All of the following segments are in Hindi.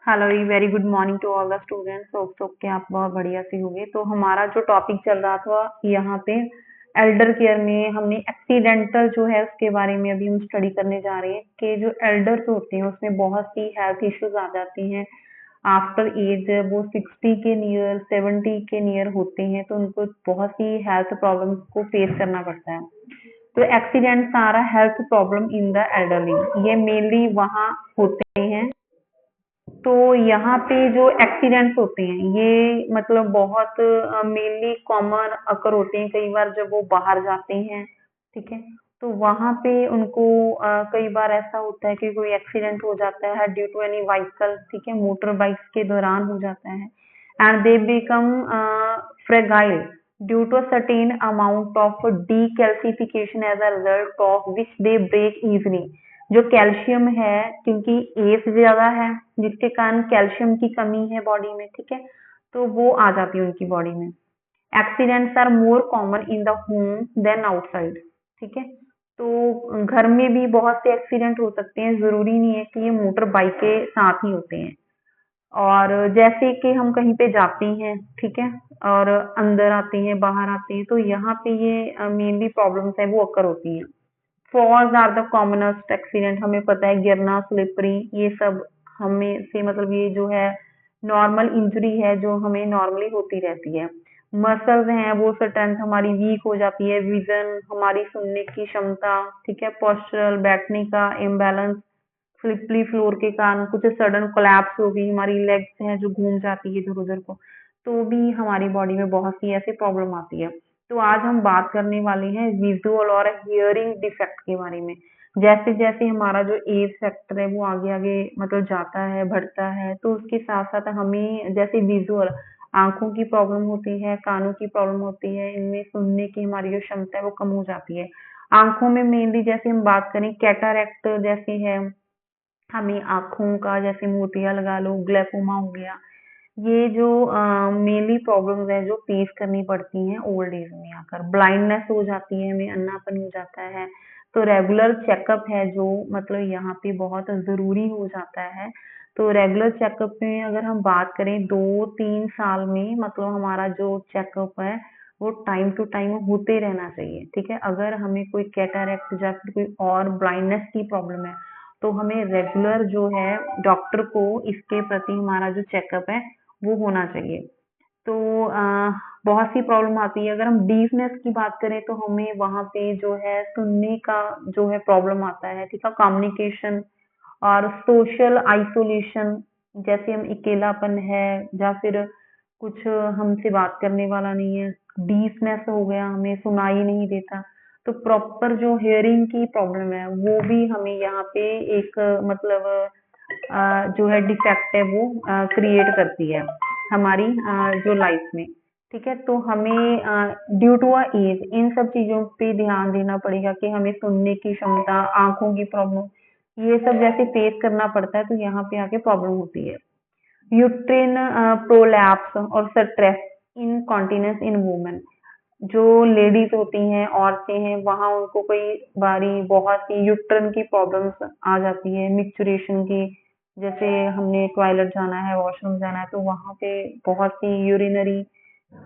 Hello ji, very good morning to all the students. Hope के आप बहुत बढ़िया से होंगे। तो हमारा जो टॉपिक चल रहा था यहाँ पे एल्डर केयर में, हमने एक्सीडेंटल जो है उसके बारे में अभी हम स्टडी करने जा रहे हैं कि जो एल्डर्स होते हैं उसमें बहुत सी हेल्थ इश्यूज आ जाती हैं आफ्टर एज। वो 60 के नियर 70 के नियर होते हैं तो उनको बहुत सी हेल्थ प्रॉब्लम्स को फेस करना पड़ता है। तो एक्सीडेंट्स आ रहा health problem in the elderly, ये मेनली वहाँ होते हैं। तो यहाँ पे जो एक्सीडेंट्स होते हैं ये मतलब बहुत मेनली कॉमन अकर होते हैं कई बार जब वो बाहर जाते हैं। ठीक है। तो वहां पे उनको कई बार ऐसा होता है कि कोई एक्सीडेंट हो जाता है ड्यू टू एनी व्हीकल, ठीक है, मोटर बाइक्स के दौरान हो जाता है। And they become fragile due to certain amount of decalcification as a result of which they break easily. जो कैल्शियम है, क्योंकि एज ज्यादा है जिसके कारण कैल्शियम की कमी है बॉडी में, ठीक है, तो वो आ जाती है उनकी बॉडी में। Accidents are more common in the home than outside. ठीक है। तो घर में भी बहुत से एक्सीडेंट हो सकते हैं, जरूरी नहीं है कि ये मोटर बाइक के साथ ही होते हैं। और जैसे कि हम कहीं पे जाते हैं, ठीक है, और अंदर आते हैं बाहर आते हैं तो यहाँ पे ये मेनली प्रॉब्लम्स है वो अकर होती हैं। Falls are the commonest accident, हमें पता है गिरना, स्लिपरी, ये सब हमें से मतलब ये जो है नॉर्मल इंजरी है जो हमें नॉर्मली होती रहती है। मसल्स हैं वो स्ट्रेंथ हमारी वीक हो जाती है, विजन, हमारी सुनने की क्षमता, ठीक है, पोस्चरल, बैठने का इम्बैलेंस, स्लिपरी फ्लोर के कारण कुछ सडन कोलैप्स हो गई, हमारी लेग्स हैं जो घूम जाती है इधर उधर को, तो भी हमारी बॉडी में बहुत सी ऐसी प्रॉब्लम आती है। तो आज हम बात करने वाले हैं विजुअल और हियरिंग डिफेक्ट के बारे में। जैसे जैसे हमारा जो एज फैक्टर है वो आगे आगे मतलब जाता है, बढ़ता है, तो उसके साथ साथ हमें जैसे विजुअल आंखों की प्रॉब्लम होती है, कानों की प्रॉब्लम होती है, इनमें सुनने की हमारी जो क्षमता है वो कम हो जाती है। आंखों में मेनली जैसे हम बात करें कैटरैक्ट जैसे है, हमें आँखों का जैसे मोतिया लगा लो, ग्लाइकोमा हो गया, ये जो मेनली प्रॉब्लम्स है जो फेस करनी पड़ती हैं ओल्ड एज में आकर। ब्लाइंडनेस हो जाती है, हमें अन्नापन हो जाता है। तो रेगुलर चेकअप है जो मतलब यहाँ पे बहुत ज़रूरी हो जाता है। तो रेगुलर चेकअप में अगर हम बात करें 2-3 साल में मतलब हमारा जो चेकअप है वो टाइम टू टाइम होते रहना चाहिए। ठीक है। अगर हमें कोई कैटरैक्ट या फिर कोई और ब्लाइंडनेस की प्रॉब्लम है तो हमें रेगुलर जो है डॉक्टर को इसके प्रति हमारा जो चेकअप है वो होना चाहिए। तो बहुत सी प्रॉब्लम आती है। अगर हम डीफनेस की बात करें तो हमें वहाँ पे जो है सुनने का जो है प्रॉब्लम आता है, ठीक है, कम्युनिकेशन और सोशल आइसोलेशन, जैसे हम अकेलापन है या फिर कुछ हमसे बात करने वाला नहीं है, डीफनेस हो गया, हमें सुनाई नहीं देता। तो प्रॉपर जो हियरिंग की प्रॉब्लम है वो भी हमें यहाँ पे एक मतलब जो है डिफेक्ट है वो क्रिएट करती है हमारी जो लाइफ में। ठीक है। तो हमें ड्यू टू अ एज इन सब चीजों पे ध्यान देना पड़ेगा कि हमें सुनने की क्षमता, आंखों की प्रॉब्लम, ये सब जैसे फेस करना पड़ता है तो यहाँ पे आके प्रॉब्लम होती है। यूट्रिन प्रोलैप्स और स्ट्रेस इनकॉन्टिनेंस इन वुमेन, जो लेडीज होती हैं, औरतें हैं, वहां उनको कई बारी बहुत सी यूट्रन की प्रॉब्लम्स आ जाती है, मिक्चुरेशन की, जैसे हमने टॉयलेट जाना है, वॉशरूम जाना है, तो वहां पे बहुत सी यूरिनरी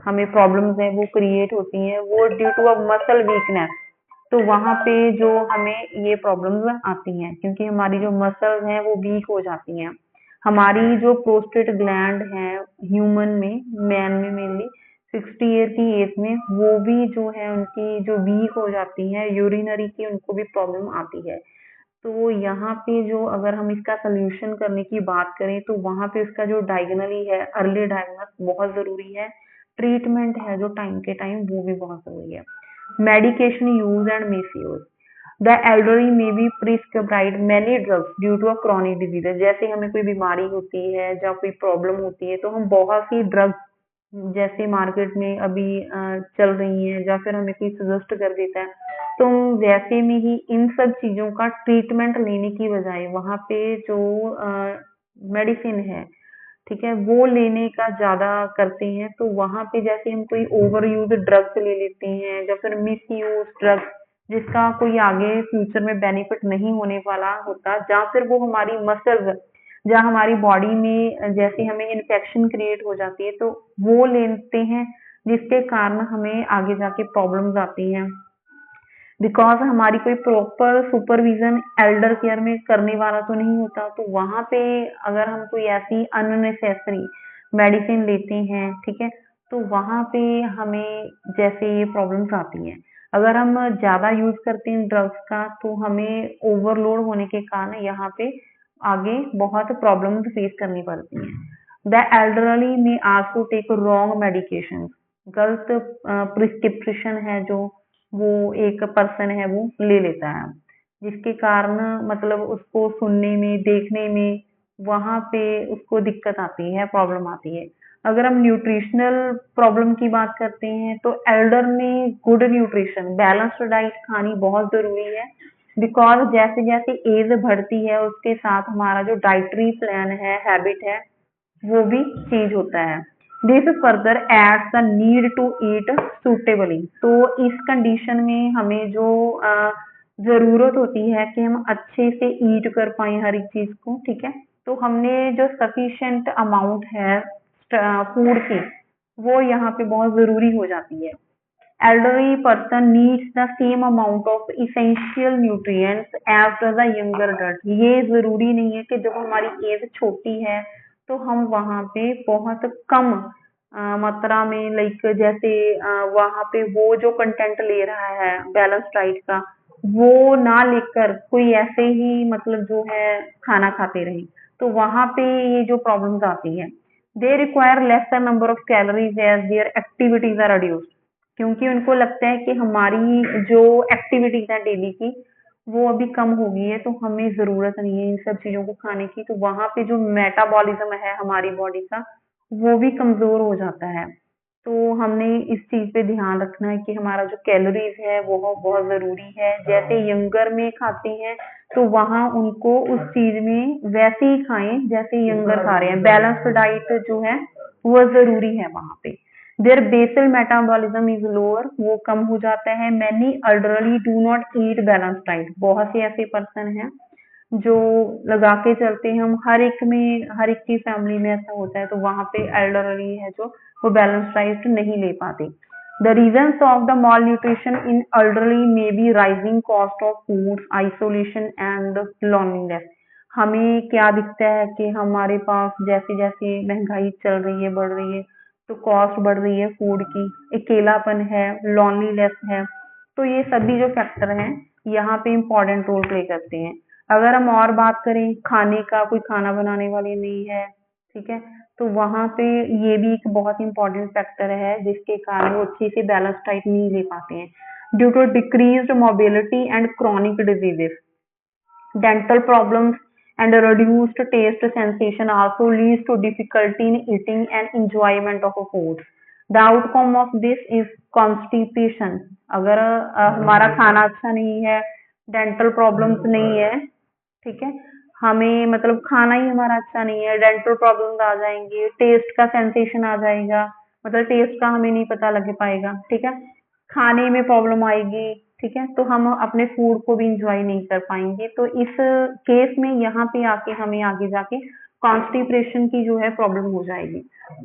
हमें प्रॉब्लम्स है वो क्रिएट होती हैं, वो due to a muscle weakness. तो वहां पे जो हमें ये प्रॉब्लम्स आती हैं क्योंकि हमारी जो मसल्स हैं वो वीक हो जाती हैं। हमारी जो प्रोस्टेट ग्लैंड है ह्यूमन में, मैन में मेनली 60 ईयर की एज में, वो भी जो है उनकी जो वीक हो जाती है, यूरिनरी की उनको भी प्रॉब्लम आती है। तो यहाँ पे जो अगर हम इसका सोल्यूशन करने की बात करें तो वहां पे इसका जो डायगनली है, अर्ली डायग्नोस बहुत जरूरी है। ट्रीटमेंट है जो टाइम के टाइम वो भी बहुत जरूरी है। Medication use and misuse, the elderly may be prescribed many drugs due to a chronic disease, जैसे हमें कोई बीमारी होती है या कोई प्रॉब्लम होती है तो हम बहुत सी ड्रग्स जैसे मार्केट में अभी चल रही हैं या फिर हमें कोई सजेस्ट कर देता है तो वैसे में ही इन सब चीजों का ट्रीटमेंट लेने की बजाय वहां पे जो मेडिसिन है, ठीक है, वो लेने का ज्यादा करते हैं। तो वहां पे जैसे हम कोई ओवर यूज ड्रग्स ले लेते हैं या फिर मिस यूज ड्रग्स जिसका कोई आगे फ्यूचर में बेनिफिट नहीं होने वाला होता, या फिर वो हमारी मसल्स जहाँ हमारी बॉडी में जैसे हमें इन्फेक्शन क्रिएट हो जाती है तो वो लेते हैं, जिसके कारण हमें आगे जाके प्रॉब्लम्स आती हैं। बिकॉज हमारी कोई प्रॉपर सुपरविजन एल्डर केयर में करने वाला तो नहीं होता, तो वहां पे अगर हम कोई ऐसी अननेसेसरी मेडिसिन लेते हैं, ठीक है, तो वहां पे हमें जैसे ये प्रॉब्लम्स आती हैं। अगर हम ज्यादा यूज करते हैं ड्रग्स का तो हमें ओवरलोड होने के कारण यहाँ पे आगे बहुत प्रॉब्लम्स फेस करनी पड़ती हैं। द एल्डरली में आल्सो टेक रॉन्ग मेडिकेशन, गलत प्रिस्क्रिप्शन है जो वो एक पर्सन है वो ले लेता है, जिसके कारण मतलब उसको सुनने में, देखने में वहां पे उसको दिक्कत आती है, प्रॉब्लम आती है। अगर हम न्यूट्रिशनल प्रॉब्लम की बात करते हैं तो एल्डर में गुड न्यूट्रिशन, बैलेंस्ड डाइट खानी बहुत जरूरी है। बिकॉज जैसे जैसे एज बढ़ती है उसके साथ हमारा जो डाइटरी प्लान है, हैबिट है, वो भी चेंज होता है। This further aids the need to eat suitably. तो इस कंडीशन में हमें जो जरूरत होती है कि हम अच्छे से ईट कर पाए हर एक चीज को, ठीक है, तो हमने जो सफिशिएंट अमाउंट है फूड की, वो यहाँ पे बहुत जरूरी हो जाती है। elderly person needs the same amount of essential nutrients as does a younger adult। ये जरूरी नहीं है कि जब हमारी एज छोटी है तो हम वहाँ पे बहुत कम मात्रा में, लाइक जैसे वहाँ पे वो जो कंटेंट ले रहा है बैलेंस डाइट का, वो ना लेकर कोई ऐसे ही मतलब जो है खाना खाते रहे, तो वहाँ पे ये जो प्रॉब्लम्स आती है। They require lesser number of calories as their activities are reduced, क्योंकि उनको लगता है कि हमारी जो एक्टिविटीज है डेली की वो अभी कम हो गई है, तो हमें जरूरत नहीं है इन सब चीजों को खाने की, तो वहां पे जो मेटाबॉलिज्म है हमारी बॉडी का वो भी कमजोर हो जाता है। तो हमने इस चीज पे ध्यान रखना है कि हमारा जो कैलोरीज है वो बहुत जरूरी है। जैसे यंगर में खाते हैं तो वहां उनको उस चीज में वैसे ही खाएं जैसे यंगर खा रहे हैं, बैलेंस्ड डाइट जो है वो जरूरी है वहां पे। Their basal metabolism is lower, वो कम हो जाता है। Many elderly do not eat balance diet, बहुत से ऐसे पर्सन हैं जो लगा के चलते हैं, हम हर एक में, हर एक की फैमिली में ऐसा होता है, तो वहां पे एल्डरली है जो वो बैलेंस डाइट नहीं ले पाते। The reasons of the mall nutrition in elderly may B rising cost of food, isolation and loneliness. हमें क्या दिखता है कि हमारे पास जैसे जैसे महंगाई चल रही है, बढ़ रही है, तो कॉस्ट बढ़ रही है फूड की, अकेलापन है, लोनलीनेस है, तो ये सभी जो फैक्टर हैं यहाँ पे इम्पोर्टेंट रोल प्ले करते हैं। अगर हम और बात करें खाने का, कोई खाना बनाने वाली नहीं है, ठीक है, तो वहां पे ये भी एक बहुत इंपॉर्टेंट फैक्टर है जिसके कारण वो अच्छी से बैलेंस डाइट नहीं ले पाते हैं। Due to decreased mobility and chronic diseases, dental problems and a reduced taste sensation also leads to difficulty in eating and enjoyment of a food। The outcome of this is constipation। अगर हमारा खाना अच्छा नहीं है, डेंटल प्रॉब्लम्स नहीं है, ठीक है, हमें मतलब खाना ही हमारा अच्छा नहीं है, डेंटल प्रॉब्लम्स आ जाएंगे, टेस्ट का सेंसेशन आ जाएगा, मतलब टेस्ट का हमें नहीं पता लग पाएगा, ठीक है, खाने में प्रॉब्लम आएगी, ठीक है, तो हम अपने फूड को भी इंजॉय नहीं कर पाएंगे। तो इस केस में यहाँ पे आके हमें आगे जाके कॉन्स्टिपेशन की जो है प्रॉब्लम हो जाएगी।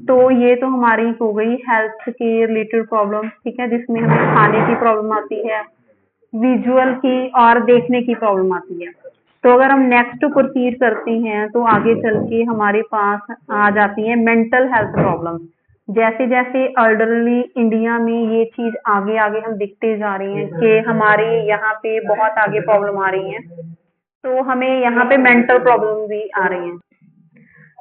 तो ये तो हमारी हो गई हेल्थ के रिलेटेड प्रॉब्लम, ठीक है, जिसमें हमें खाने की प्रॉब्लम आती है, विजुअल की और देखने की प्रॉब्लम आती है। तो अगर हम नेक्स्ट प्रोसीड करते हैं तो आगे चल के हमारे पास आ जाती है मेंटल हेल्थ प्रॉब्लम। जैसे जैसे एल्डरली इंडिया में ये चीज आगे आगे हम दिखते जा रही हैं कि हमारे यहाँ पे बहुत आगे प्रॉब्लम आ रही है, तो हमें यहाँ पे मेंटल प्रॉब्लम भी आ रही है।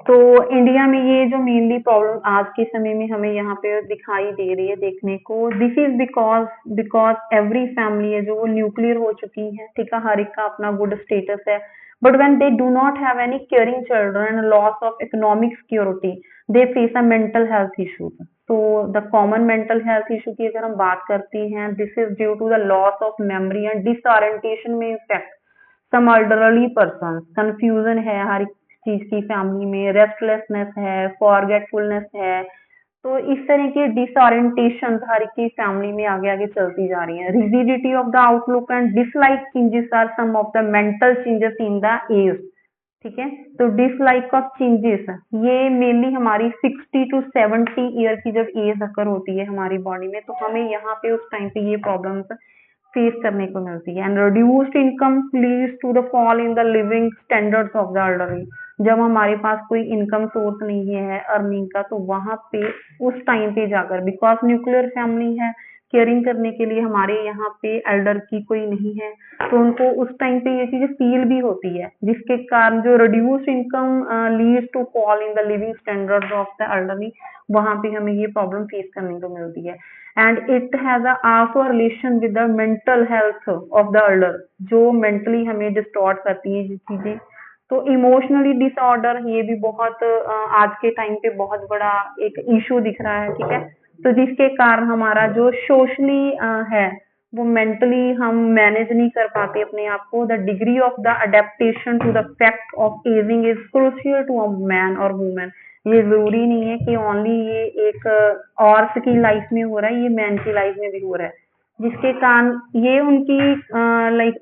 तो इंडिया में ये जो मेनली प्रॉब्लम आज के समय में हमें यहाँ पे दिखाई दे रही है देखने को, this is because because every family है जो वो न्यूक्लियर हो चुकी है, ठीक है, हर एक का अपना गुड स्टेटस है, but when they do not have any caring children, loss of economic security, they face a mental health issue. तो the common mental health issue की अगर हम बात करते हैं, this is due to the loss of memory and disorientation में effect some elderly person, confusion है हर चीज की फैमिली में, रेस्टलेसनेस है, फॉरगेटफुलनेस है, तो इस तरह की डिसओरिएंटेशन हर एक की फैमिली में आगे आगे चलती जा रही है। Rigidity of the outlook and dislike changes are some of the mental changes in the age. ठीक है। तो डिसलाइक ऑफ चेंजेस, ये मेनली हमारी 60 टू 70 ईयर की जब एज अकर होती है हमारी बॉडी में, तो हमें यहाँ पे उस टाइम पे ये प्रॉब्लम्स फेस करने को मिलती है। And reduced income leads to the fall in the living standards of the elderly. जब हमारे पास कोई इनकम सोर्स नहीं है अर्निंग का, तो वहां पे उस टाइम पे जाकर, बिकॉज न्यूक्लियर फैमिली है, केयरिंग करने के लिए हमारे यहाँ पे एल्डर की कोई नहीं है, तो उनको उस टाइम पे ये चीजें फील भी होती है, जिसके कारण जो reduced income leads to fall in the living standards of the elderly, वहां पे हमें ये प्रॉब्लम फेस करने को मिलती है। And it has also relation with the mental health of the Elder, जो मेंटली हमें डिस्टॉर्ट करती है ये चीजें। तो इमोशनली डिसऑर्डर, ये भी बहुत आज के टाइम पे बहुत बड़ा एक इशू दिख रहा है, ठीक है। तो जिसके कारण हमारा जो सोशली है, वो मेंटली हम मैनेज नहीं कर पाते अपने आप को। The degree of the adaptation to the fact of ageing is crucial to a man और वुमेन। ये जरूरी नहीं है कि ओनली ये एक औरत की लाइफ में हो रहा है, ये मैन की लाइफ में भी हो रहा है, जिसके कारण ये उनकी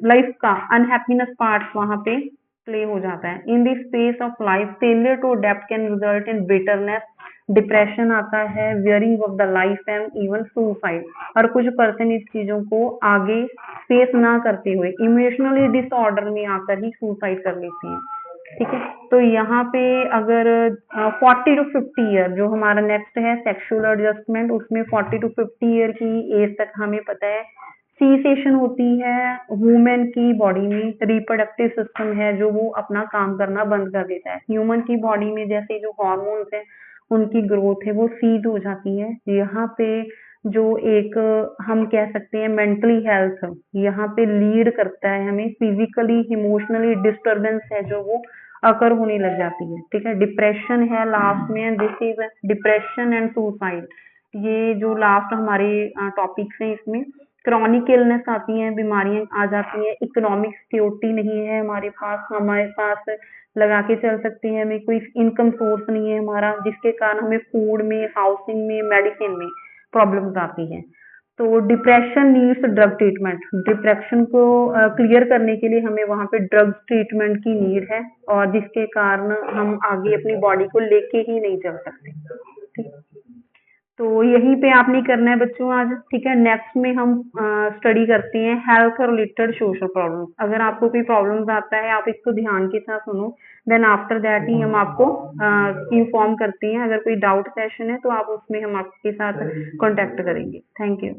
लाइफ का अनहैप्पीनेस पार्ट वहां पे प्ले हो जाता है। In this space of life failure to adapt can result in bitterness, depression आता है, wearing off the life and even suicide. और कुछ पर्सन इस चीजों को आगे फेस ना करते हुए इमोशनली डिसऑर्डर में आकर ही सुसाइड कर लेते हैं, ठीक है। तो यहाँ पे अगर 40 टू 50 ईयर जो हमारा नेक्स्ट है सेक्सुअल एडजस्टमेंट, उसमें 40 टू 50 ईयर की एज तक हमें पता है सीसेशन होती है वुमेन की बॉडी में। रिप्रोडक्टिव सिस्टम है जो वो अपना काम करना बंद कर देता है। ह्यूमन की बॉडी में जैसे जो हार्मोन्स है उनकी ग्रोथ है वो सीज हो जाती है। यहाँ पे जो एक हम कह सकते हैं मेंटली हेल्थ यहाँ पे लीड करता है, हमें फिजिकली इमोशनली डिस्टरबेंस है जो वो अकर होने लग जाती है, ठीक है। डिप्रेशन है लास्ट में, this is depression and suicide. ये जो लास्ट हमारे टॉपिक्स हैं, इसमें क्रॉनिक इलनेस आती है, बीमारियां आ जाती हैं, इकोनॉमिक सिक्योरिटी नहीं है हमारे पास लगा के चल सकते हैं, हमें कोई इनकम सोर्स नहीं है हमारा, जिसके कारण हमें फूड में, हाउसिंग में, मेडिसिन में प्रॉब्लम्स आती हैं। तो depression needs drug treatment, depression को क्लियर करने के लिए हमें वहाँ पे ड्रग ट्रीटमेंट की नीड है, और जिसके कारण हम आगे अपनी बॉडी को लेके ही नहीं चल सकते, ठीक। तो यहीं पे आपने करना है बच्चों आज, ठीक है। नेक्स्ट में हम स्टडी करते हैं हेल्थ रिलेटेड सोशल प्रॉब्लम्स। अगर आपको कोई प्रॉब्लम्स आता है, आप इसको ध्यान के साथ सुनो, देन आफ्टर दैट ही हम आपको इंफॉर्म करते हैं। अगर कोई डाउट सेशन है तो आप उसमें हम आपके साथ कांटेक्ट करेंगे। Thank you.